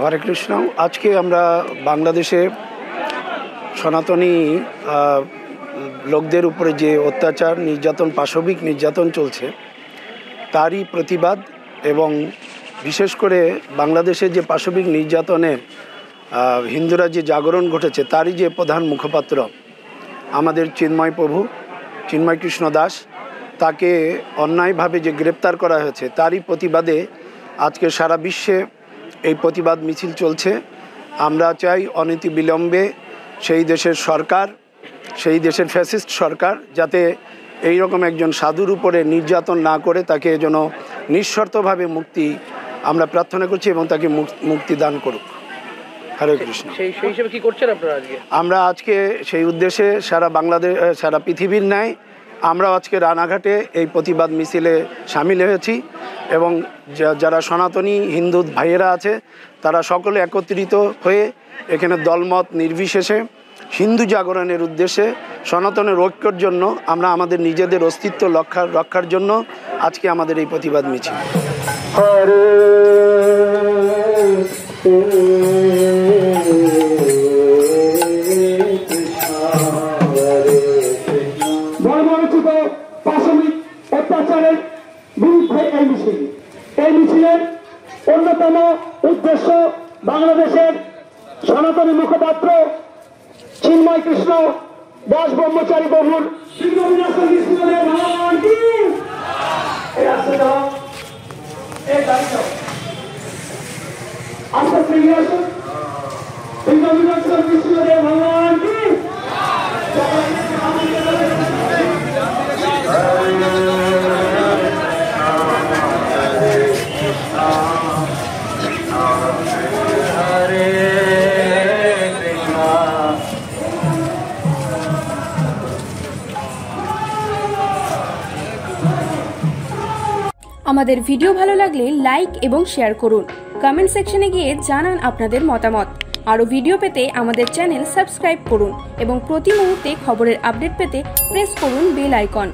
হরে কৃষ্ণ। আজকে আমরা বাংলাদেশে সনাতনী লোকদের উপরে যে অত্যাচার, নির্যাতন, পাশবিক নির্যাতন চলছে তারই প্রতিবাদ এবং বিশেষ করে বাংলাদেশে যে পাশবিক নির্যাতনের হিন্দুরা যে জাগরণ ঘটেছে তারই যে প্রধান মুখপাত্র আমাদের চিন্ময় প্রভু, চিন্ময় কৃষ্ণ দাস, তাকে অন্যায়ভাবে যে গ্রেপ্তার করা হয়েছে তারই প্রতিবাদে আজকে সারা বিশ্বে এই প্রতিবাদ মিছিল চলছে। আমরা চাই অনতি বিলম্বে সেই দেশের সরকার, সেই দেশের ফ্যাসিস্ট সরকার যাতে এই রকম একজন সাধুর উপরে নির্যাতন না করে তাকে যেন নিঃশর্তভাবে মুক্তি আমরা প্রার্থনা করছি এবং তাকে মুক্তি দান করুক। হরে কৃষ্ণ। সেই হিসেবে কি করছেন আপনারা আজকে? আমরা আজকে সেই উদ্দেশ্যে সারা বাংলাদেশ, সারা পৃথিবীর ন্যায় আমরা আজকে রানাঘাটে এই প্রতিবাদ মিছিলে সামিল হয়েছি এবং যারা সনাতনী হিন্দু ভাইয়েরা আছে তারা সকলে একত্রিত হয়ে এখানে দলমত নির্বিশেষে হিন্দু জাগরণের উদ্দেশ্যে, সনাতনের ঐক্যর জন্য, আমরা আমাদের নিজেদের অস্তিত্ব রক্ষার জন্য আজকে আমাদের এই প্রতিবাদ মিছিল। পাশবিক অত্যাচারের বিরুদ্ধে এই মিছিলের অন্যতম উদ্দেশ্য বাংলাদেশের সনাতনী মুখপাত্র চিন্ময় কৃষ্ণ দাস ব্রহ্মচারী প্রভুর ভগবান কি আমাদের ভিডিও ভালো লাগলে লাইক এবং শেয়ার করুন। কমেন্ট সেকশনে গিয়ে জানান আপনাদের মতামত। আরও ভিডিও পেতে আমাদের চ্যানেল সাবস্ক্রাইব করুন এবং প্রতি মুহূর্তে খবরের আপডেট পেতে প্রেস করুন বেল আইকন।